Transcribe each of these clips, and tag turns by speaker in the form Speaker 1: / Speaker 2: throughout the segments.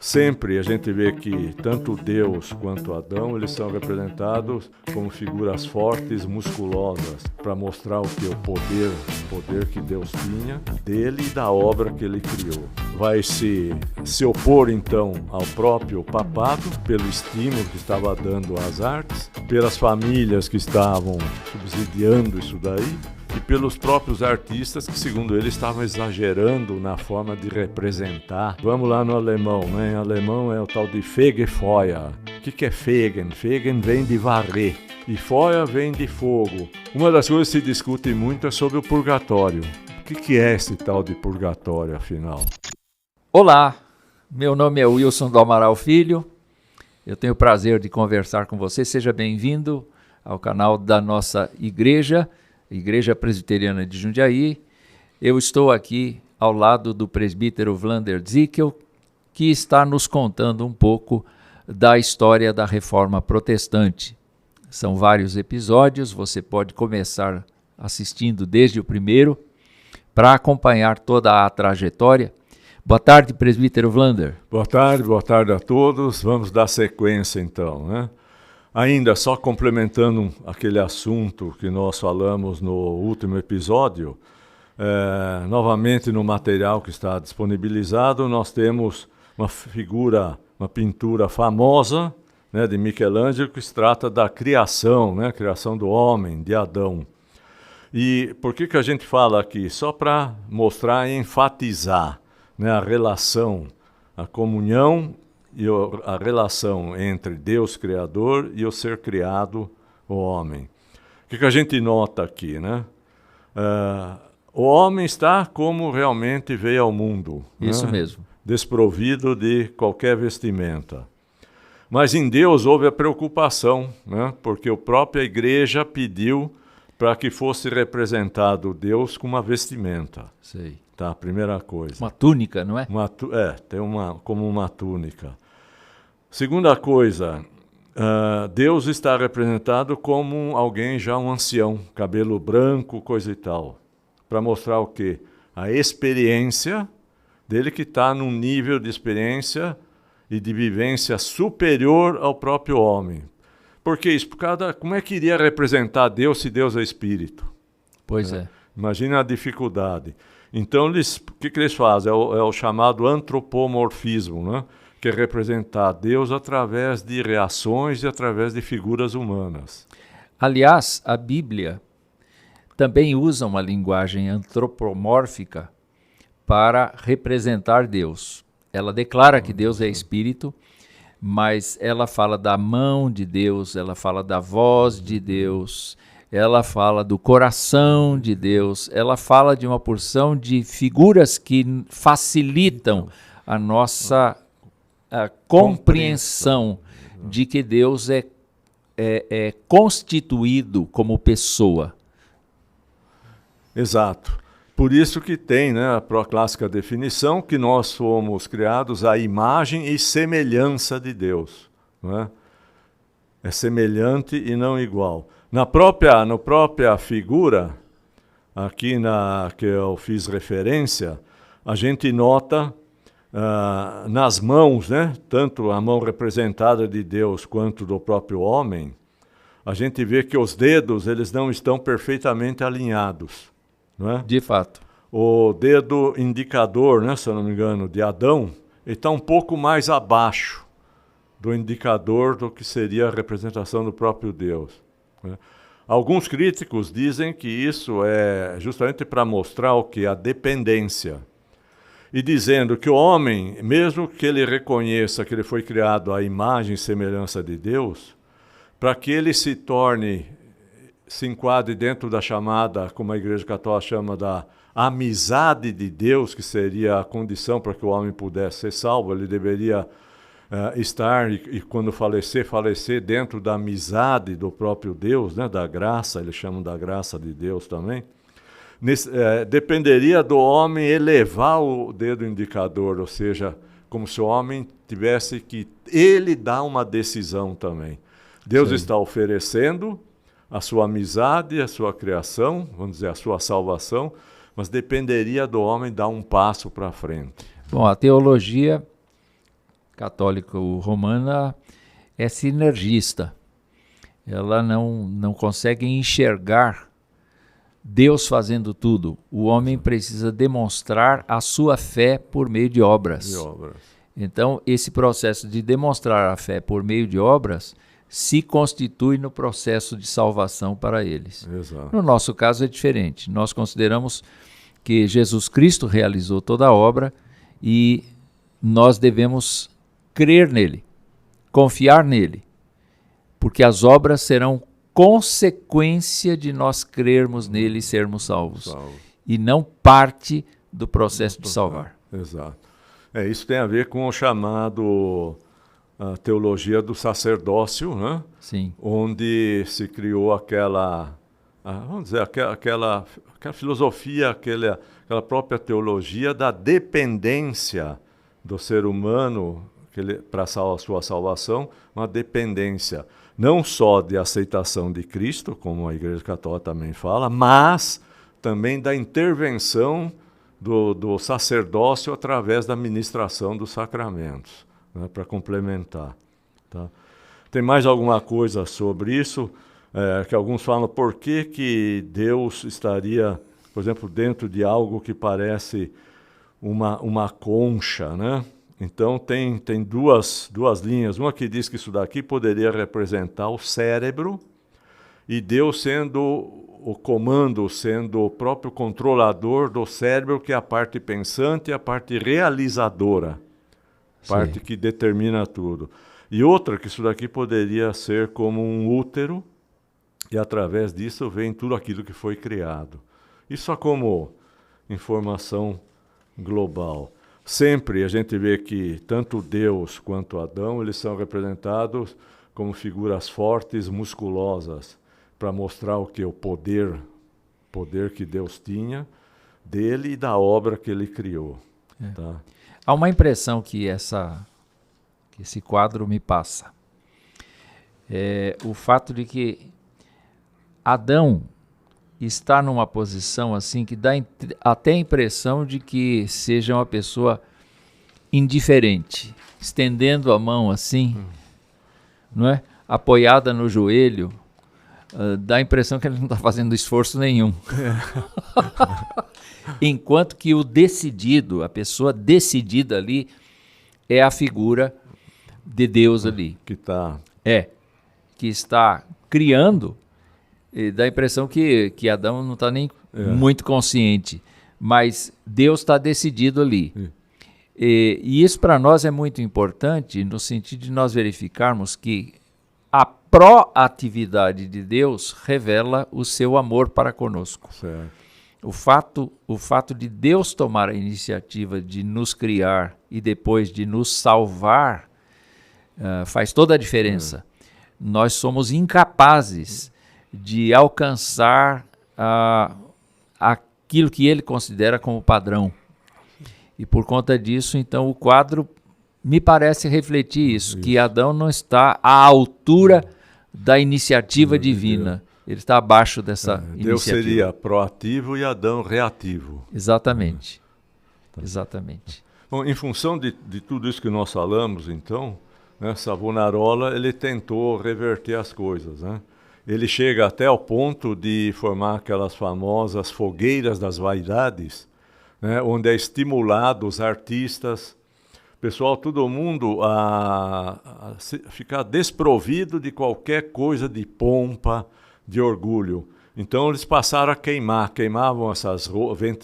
Speaker 1: Sempre a gente vê que tanto Deus quanto Adão, eles são representados como figuras fortes, musculosas, para mostrar o que? O poder que Deus tinha dele e da obra que ele criou. Vai se opor então ao próprio papado, pelo estímulo que estava dando às artes, pelas famílias que estavam subsidiando isso daí, e pelos próprios artistas que, segundo ele, estavam exagerando na forma de representar. Vamos lá no alemão, né? Em alemão é o tal de Fegefeuer. O que é Fegen? Fegen vem de varrer e Feuer vem de fogo. Uma das coisas que se discute muito é sobre o purgatório. O que é esse tal de purgatório, afinal?
Speaker 2: Olá, meu nome é Wilson do Amaral Filho. Eu tenho o prazer de conversar com você. Seja bem-vindo ao canal da nossa igreja, Igreja Presbiteriana de Jundiaí. Eu estou aqui ao lado do presbítero Vlander Zickel, que está nos contando um pouco da história da Reforma Protestante. São vários episódios, você pode começar assistindo desde o primeiro para acompanhar toda a trajetória. Boa tarde, presbítero Vlander.
Speaker 1: Boa tarde a todos. Vamos dar sequência então, né? Ainda só complementando aquele assunto que nós falamos no último episódio, novamente no material que está disponibilizado, nós temos uma pintura famosa, né, de Michelangelo, que se trata da criação, né, criação do homem, de Adão. E por que a gente fala aqui? Só para mostrar e enfatizar, né, a relação, a comunhão e a relação entre Deus Criador e o ser criado, o homem. O que a gente nota aqui, né? O homem está como realmente veio ao mundo.
Speaker 2: Isso,
Speaker 1: né?
Speaker 2: mesmo.
Speaker 1: Desprovido de qualquer vestimenta. Mas em Deus houve a preocupação, né? Porque a própria igreja pediu para que fosse representado Deus com uma vestimenta.
Speaker 2: Sei.
Speaker 1: Tá, primeira coisa.
Speaker 2: Uma túnica, não é?
Speaker 1: Tem como uma túnica. Segunda coisa, Deus está representado como alguém já um ancião, cabelo branco, coisa e tal. Para mostrar o quê? A experiência dele, que está num nível de experiência e de vivência superior ao próprio homem. Por que isso? Como é que iria representar Deus se Deus é espírito?
Speaker 2: Pois é.
Speaker 1: Imagina a dificuldade. Então, o que eles fazem? É o chamado antropomorfismo, né? Que é representar Deus através de reações e através de figuras humanas.
Speaker 2: Aliás, a Bíblia também usa uma linguagem antropomórfica para representar Deus. Ela declara que Deus é espírito, mas ela fala da mão de Deus, ela fala da voz de Deus, ela fala do coração de Deus, ela fala de uma porção de figuras que facilitam a nossa compreensão de que Deus é constituído como pessoa.
Speaker 1: Exato. Por isso que tem, né, a clássica definição que nós fomos criados à imagem e semelhança de Deus. Não é? É semelhante e não igual. Na própria figura, aqui que eu fiz referência, a gente nota nas mãos, né, tanto a mão representada de Deus quanto do próprio homem, a gente vê que os dedos eles não estão perfeitamente alinhados. Não é?
Speaker 2: De fato.
Speaker 1: O dedo indicador, né, se eu não me engano, de Adão, ele está um pouco mais abaixo do indicador do que seria a representação do próprio Deus. Né? Alguns críticos dizem que isso é justamente para mostrar o que? A dependência. E dizendo que o homem, mesmo que ele reconheça que ele foi criado à imagem e semelhança de Deus, para que ele se enquadre dentro da chamada, como a Igreja Católica chama, da amizade de Deus, que seria a condição para que o homem pudesse ser salvo, ele deveria estar, e quando falecer dentro da amizade do próprio Deus, né, da graça, eles chamam da graça de Deus também. Dependeria do homem elevar o dedo indicador, ou seja, como se o homem tivesse que ele dar uma decisão também. Deus está oferecendo a sua amizade, a sua criação, vamos dizer, a sua salvação, mas dependeria do homem dar um passo para frente.
Speaker 2: Bom, a teologia católico-romana é sinergista. Ela não consegue enxergar Deus fazendo tudo. O homem precisa demonstrar a sua fé por meio de obras. Então, esse processo de demonstrar a fé por meio de obras se constitui no processo de salvação para eles.
Speaker 1: Exato.
Speaker 2: No nosso caso é diferente. Nós consideramos que Jesus Cristo realizou toda a obra e nós devemos crer nele, confiar nele, porque as obras serão consequência de nós crermos nele e sermos salvos, e não parte do processo de salvar.
Speaker 1: Exato. Isso tem a ver com o chamado a teologia do sacerdócio, né?
Speaker 2: Sim.
Speaker 1: Onde se criou aquela filosofia, aquela própria teologia da dependência do ser humano para a sua salvação, uma dependência não só de aceitação de Cristo, como a Igreja Católica também fala, mas também da intervenção do sacerdócio através da ministração dos sacramentos, né, para complementar. Tá? Tem mais alguma coisa sobre isso? Que alguns falam por que Deus estaria, por exemplo, dentro de algo que parece uma concha, né? Então tem duas linhas. Uma que diz que isso daqui poderia representar o cérebro e Deus sendo o comando, sendo o próprio controlador do cérebro, que é a parte pensante e a parte realizadora, parte que determina tudo. E outra que isso daqui poderia ser como um útero, e através disso vem tudo aquilo que foi criado. Isso só como informação global. Sempre a gente vê que tanto Deus quanto Adão, eles são representados como figuras fortes, musculosas, para mostrar o que? O poder que Deus tinha dele e da obra que ele criou. Tá?
Speaker 2: Há uma impressão que esse quadro me passa. O fato de que Adão está numa posição assim que dá até a impressão de que seja uma pessoa indiferente, estendendo a mão assim, não é? Apoiada no joelho, dá a impressão que ele não está fazendo esforço nenhum. Enquanto que o decidido, a pessoa decidida ali, é a figura de Deus ali. Que está criando. E dá a impressão que Adão não está nem muito consciente, mas Deus está decidido ali. E isso para nós é muito importante no sentido de nós verificarmos que a proatividade de Deus revela o seu amor para conosco.
Speaker 1: Certo.
Speaker 2: O fato de Deus tomar a iniciativa de nos criar e depois de nos salvar faz toda a diferença. Nós somos incapazes de alcançar aquilo que ele considera como padrão. E por conta disso, então, o quadro me parece refletir isso. Que Adão não está à altura da iniciativa divina. Ele está abaixo dessa iniciativa.
Speaker 1: Deus seria proativo e Adão reativo.
Speaker 2: Exatamente. Exatamente.
Speaker 1: Bom, em função de tudo isso que nós falamos, então, né, Savonarola ele tentou reverter as coisas, né? Ele chega até ao ponto de formar aquelas famosas fogueiras das vaidades, né, onde é estimulado os artistas, pessoal, todo mundo a ficar desprovido de qualquer coisa de pompa, de orgulho. Então eles passaram a queimavam essas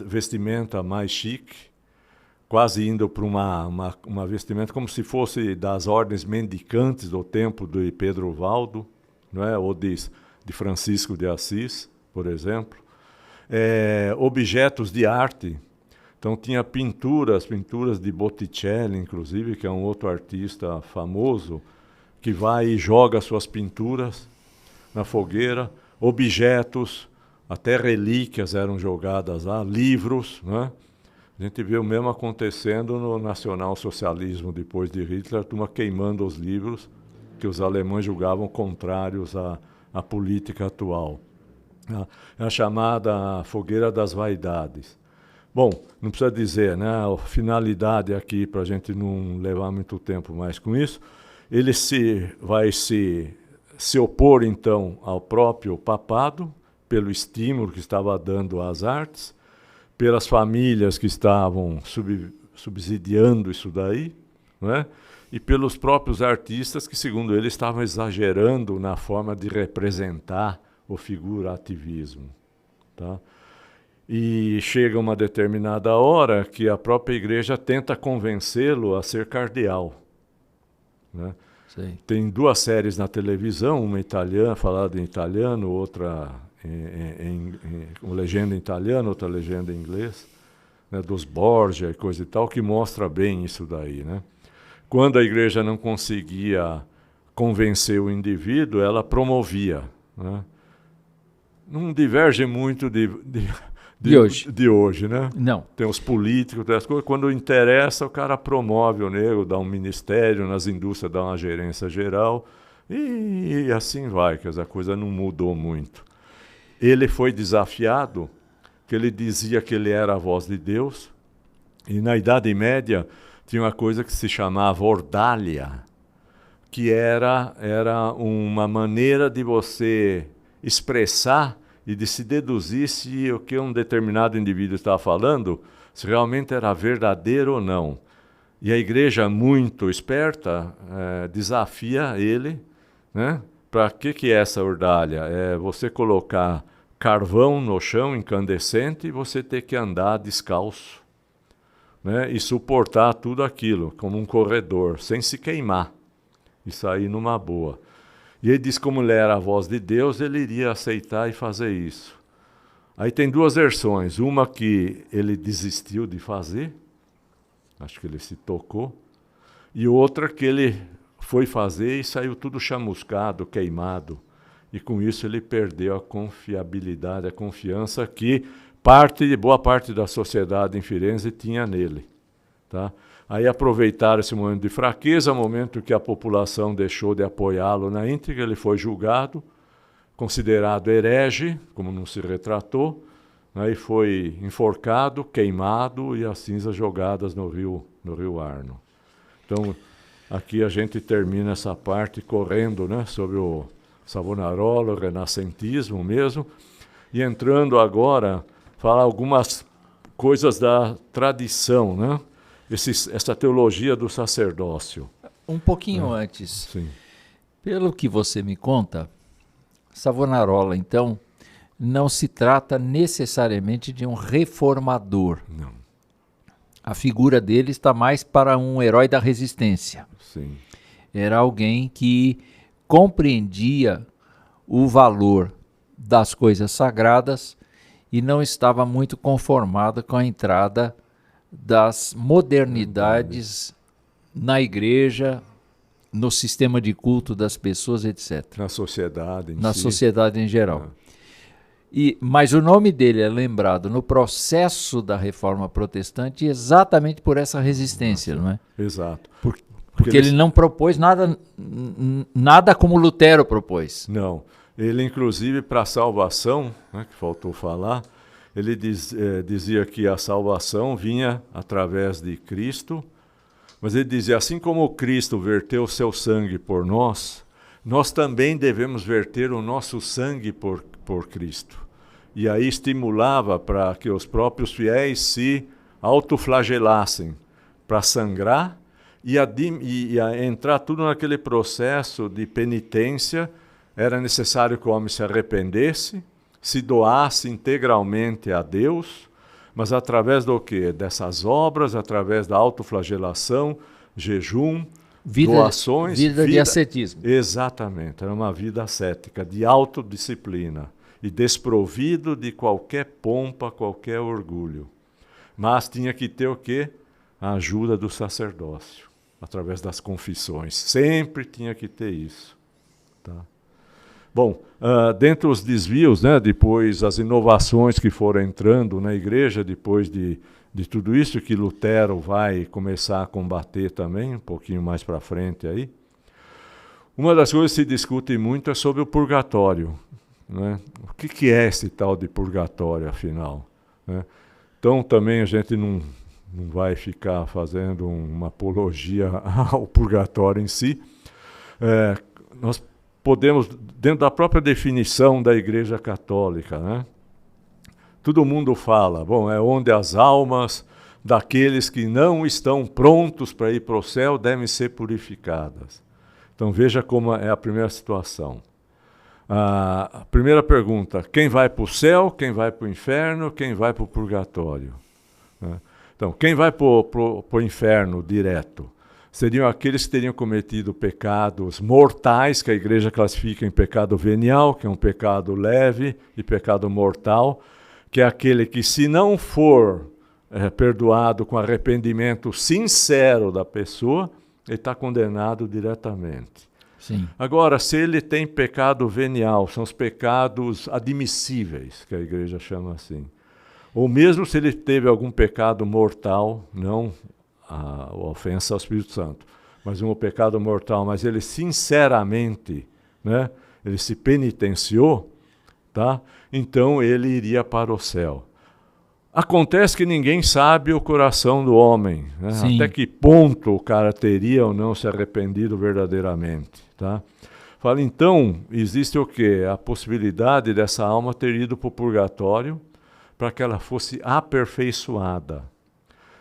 Speaker 1: vestimenta mais chique, quase indo para uma vestimenta como se fosse das ordens mendicantes do tempo de Pedro Valdo, não é? Ou de Francisco de Assis, por exemplo. Objetos de arte. Então tinha pinturas de Botticelli, inclusive, que é um outro artista famoso, que vai e joga suas pinturas na fogueira. Objetos, até relíquias eram jogadas lá, livros, né? A gente vê o mesmo acontecendo no nacionalsocialismo depois de Hitler, a turma queimando os livros que os alemães julgavam contrários à política atual. É a chamada fogueira das vaidades. Bom, não precisa dizer, né? A finalidade aqui, para a gente não levar muito tempo mais com isso, ele vai se opor, então, ao próprio papado, pelo estímulo que estava dando às artes, pelas famílias que estavam subsidiando isso daí, né? E pelos próprios artistas que, segundo ele, estavam exagerando na forma de representar o figurativismo. Tá? E chega uma determinada hora que a própria igreja tenta convencê-lo a ser cardeal. Né? Tem 2 séries na televisão, uma italiana, falada em italiano, outra com legenda em italiano, outra legenda em inglês, né, dos Borgia e coisa e tal, que mostra bem isso daí. Né? Quando a igreja não conseguia convencer o indivíduo, ela promovia. Né? Não diverge muito de hoje, né?
Speaker 2: Não.
Speaker 1: Tem os políticos, tem as coisas. Quando interessa, o cara promove o negro, dá um ministério, nas indústrias dá uma gerência geral, e assim vai, que essa coisa não mudou muito. Ele foi desafiado, que ele dizia que ele era a voz de Deus, e na Idade Média tinha uma coisa que se chamava ordalha, que era uma maneira de você expressar e de se deduzir se o que um determinado indivíduo estava falando, se realmente era verdadeiro ou não. E a igreja, muito esperta, desafia ele, né? Para que é essa ordalha? É você colocar carvão no chão incandescente e você ter que andar descalço, né? E suportar tudo aquilo, como um corredor, sem se queimar, e sair numa boa. E ele diz que como ele era a voz de Deus, ele iria aceitar e fazer isso. Aí tem 2 versões, uma que ele desistiu de fazer, acho que ele se tocou, e outra que ele foi fazer e saiu tudo chamuscado, queimado. E com isso ele perdeu a confiabilidade, a confiança que boa parte da sociedade em Firenze tinha nele. Tá? Aí aproveitaram esse momento de fraqueza, momento que a população deixou de apoiá-lo na íntegra, ele foi julgado, considerado herege, como não se retratou, né, e foi enforcado, queimado e as cinzas jogadas no rio Arno. Então, aqui a gente termina essa parte correndo, né, sobre o Savonarola, o renascentismo mesmo, e entrando agora, falar algumas coisas da tradição, né? Essa teologia do sacerdócio.
Speaker 2: Um pouquinho antes.
Speaker 1: Sim.
Speaker 2: Pelo que você me conta, Savonarola, então, não se trata necessariamente de um reformador.
Speaker 1: Não.
Speaker 2: A figura dele está mais para um herói da resistência.
Speaker 1: Sim.
Speaker 2: Era alguém que compreendia o valor das coisas sagradas e não estava muito conformado com a entrada das modernidades na igreja, no sistema de culto das pessoas, etc.
Speaker 1: Na sociedade em
Speaker 2: Na
Speaker 1: si.
Speaker 2: sociedade em geral. Mas o nome dele é lembrado no processo da Reforma Protestante exatamente por essa resistência, não é?
Speaker 1: Exato.
Speaker 2: Porque ele não propôs nada como Lutero propôs.
Speaker 1: Não. Ele, inclusive, para a salvação, né, que faltou falar, ele dizia que a salvação vinha através de Cristo, mas ele dizia, assim como Cristo verteu o seu sangue por nós, nós também devemos verter o nosso sangue por Cristo. E aí estimulava para que os próprios fiéis se autoflagelassem, para sangrar e a entrar tudo naquele processo de penitência. Era necessário que o homem se arrependesse, se doasse integralmente a Deus, mas através do quê? Dessas obras, através da autoflagelação, jejum, doações.
Speaker 2: Vida de ascetismo.
Speaker 1: Exatamente, era uma vida ascética, de autodisciplina e desprovido de qualquer pompa, qualquer orgulho. Mas tinha que ter o quê? A ajuda do sacerdócio, através das confissões. Sempre tinha que ter isso. Tá? Bom, dentre os desvios, né, depois as inovações que foram entrando na igreja, depois de tudo isso que Lutero vai começar a combater também, um pouquinho mais para frente aí, uma das coisas que se discute muito é sobre o purgatório. Né? O que é esse tal de purgatório, afinal? Né? Então também a gente não vai ficar fazendo uma apologia ao purgatório em si. Nós podemos, dentro da própria definição da Igreja Católica, né? Todo mundo fala, bom, é onde as almas daqueles que não estão prontos para ir para o céu devem ser purificadas. Então veja como é a primeira situação. A primeira pergunta, quem vai para o céu, quem vai para o inferno, quem vai para o purgatório? Né? Então, quem vai para o inferno direto? Seriam aqueles que teriam cometido pecados mortais, que a igreja classifica em pecado venial, que é um pecado leve, e pecado mortal, que é aquele que, se não for perdoado com arrependimento sincero da pessoa, ele está condenado diretamente.
Speaker 2: Sim.
Speaker 1: Agora, se ele tem pecado venial, são os pecados admissíveis, que a igreja chama assim. Ou mesmo se ele teve algum pecado mortal, não a ofensa ao Espírito Santo, mas um pecado mortal, mas ele sinceramente, né, ele se penitenciou, tá? Então ele iria para o céu. Acontece que ninguém sabe o coração do homem, né? Até que ponto o cara teria ou não se arrependido verdadeiramente, tá? Fala, então, existe o quê? A possibilidade dessa alma ter ido para o purgatório para que ela fosse aperfeiçoada.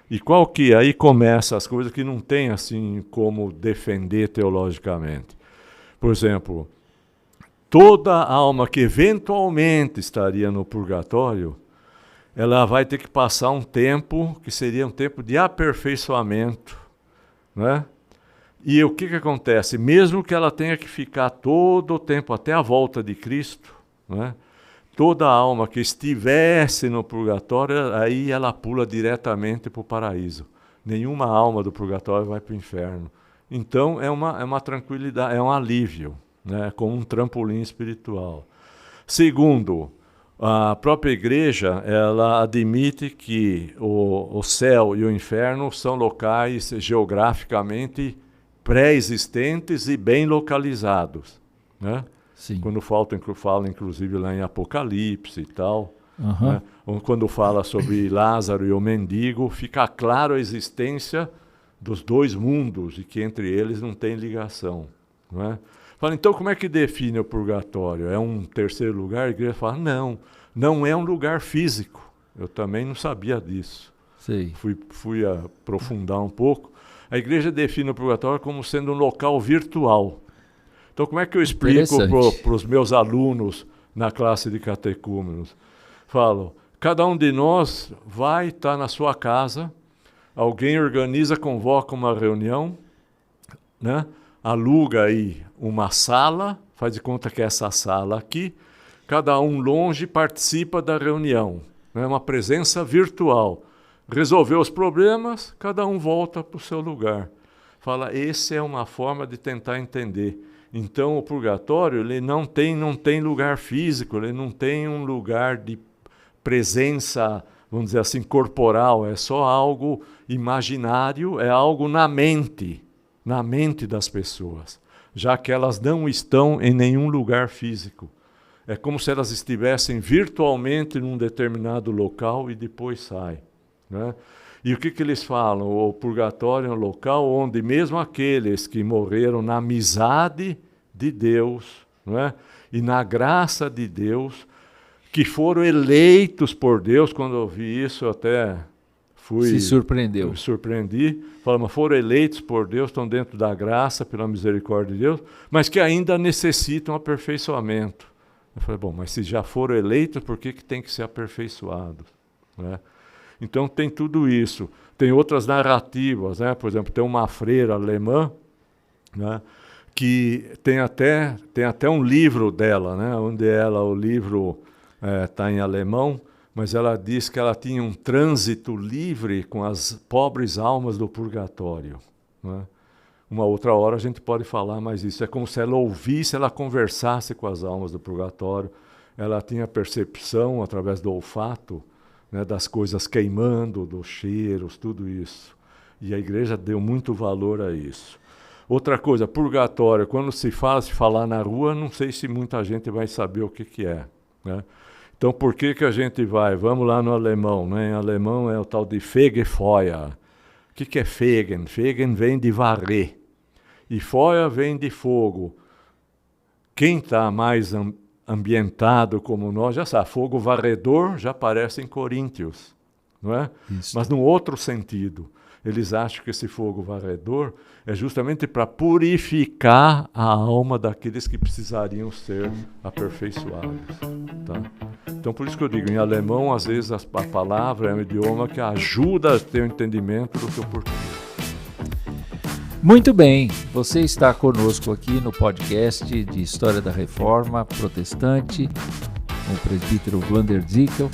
Speaker 1: E qual que aí começa as coisas que não tem assim como defender teologicamente. Por exemplo, toda alma que eventualmente estaria no purgatório, ela vai ter que passar um tempo que seria um tempo de aperfeiçoamento, né? E o que acontece? Mesmo que ela tenha que ficar todo o tempo até a volta de Cristo, né? Toda alma que estivesse no purgatório, aí ela pula diretamente para o paraíso. Nenhuma alma do purgatório vai para o inferno. Então é uma tranquilidade, é um alívio, né? Como um trampolim espiritual. Segundo, a própria igreja, ela admite que o céu e o inferno são locais geograficamente pré-existentes e bem localizados, né?
Speaker 2: Sim.
Speaker 1: Quando fala, inclusive, lá em Apocalipse e tal, né? Quando fala sobre Lázaro e o mendigo, fica claro a existência dos dois mundos e que entre eles não tem ligação, não é? Fala, então como é que define o purgatório? É um terceiro lugar? A igreja fala, não é um lugar físico. Eu também não sabia disso.
Speaker 2: Sei.
Speaker 1: Fui aprofundar um pouco. A igreja define o purgatório como sendo um local virtual. Então, como é que eu explico para os meus alunos na classe de catecúmenos? Falo, cada um de nós vai estar na sua casa, alguém organiza, convoca uma reunião, né? Aluga aí uma sala, faz de conta que é essa sala aqui, cada um longe participa da reunião, né? Uma presença virtual. Resolveu os problemas, cada um volta para o seu lugar. Fala, essa é uma forma de tentar entender. Então, o purgatório ele não tem lugar físico, ele não tem um lugar de presença, vamos dizer assim, corporal, é só algo imaginário, é algo na mente das pessoas, já que elas não estão em nenhum lugar físico. É como se elas estivessem virtualmente num determinado local e depois saem, né? E o que eles falam? O purgatório é um local onde mesmo aqueles que morreram na amizade de Deus, não é? E na graça de Deus, que foram eleitos por Deus, quando eu vi isso, eu até
Speaker 2: se surpreendeu.
Speaker 1: Me surpreendi. Falei, mas foram eleitos por Deus, estão dentro da graça, pela misericórdia de Deus, mas que ainda necessitam aperfeiçoamento. Eu falei, bom, mas se já foram eleitos, por que tem que ser aperfeiçoados? Né? Então tem tudo isso. Tem outras narrativas, né? Por exemplo, tem uma freira alemã, né? Que tem até um livro dela, né? Onde o livro está em alemão, mas ela diz que ela tinha um trânsito livre com as pobres almas do purgatório, né? Uma outra hora a gente pode falar mais isso. É como se ela ouvisse, ela conversasse com as almas do purgatório. Ela tinha percepção através do olfato, né, das coisas queimando, dos cheiros, tudo isso. E a igreja deu muito valor a isso. Outra coisa, purgatório, quando se falar na rua, não sei se muita gente vai saber o que é, né? Então, por que a gente vai? Vamos lá no alemão, né? Em alemão é o tal de Fegefeuer. O que é Fegen? Fegen vem de varrer. E Feuer vem de fogo. Quem está mais ambientado como nós, já sabe, fogo varredor já aparece em Coríntios, não é?
Speaker 2: Isso.
Speaker 1: Mas num outro sentido. Eles acham que esse fogo varredor é justamente para purificar a alma daqueles que precisariam ser aperfeiçoados. Tá? Então, por isso que eu digo, em alemão, às vezes a palavra é um idioma que ajuda a ter o entendimento do que o português.
Speaker 2: Muito bem, você está conosco aqui no podcast de História da Reforma Protestante, com o presbítero Wander Zickel.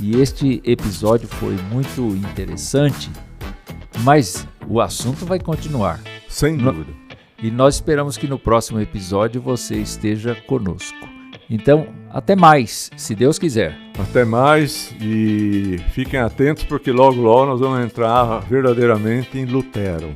Speaker 2: E este episódio foi muito interessante, mas o assunto vai continuar.
Speaker 1: Sem dúvida.
Speaker 2: E nós esperamos que no próximo episódio você esteja conosco. Então, até mais, se Deus quiser.
Speaker 1: Até mais e fiquem atentos porque logo nós vamos entrar verdadeiramente em Lutero.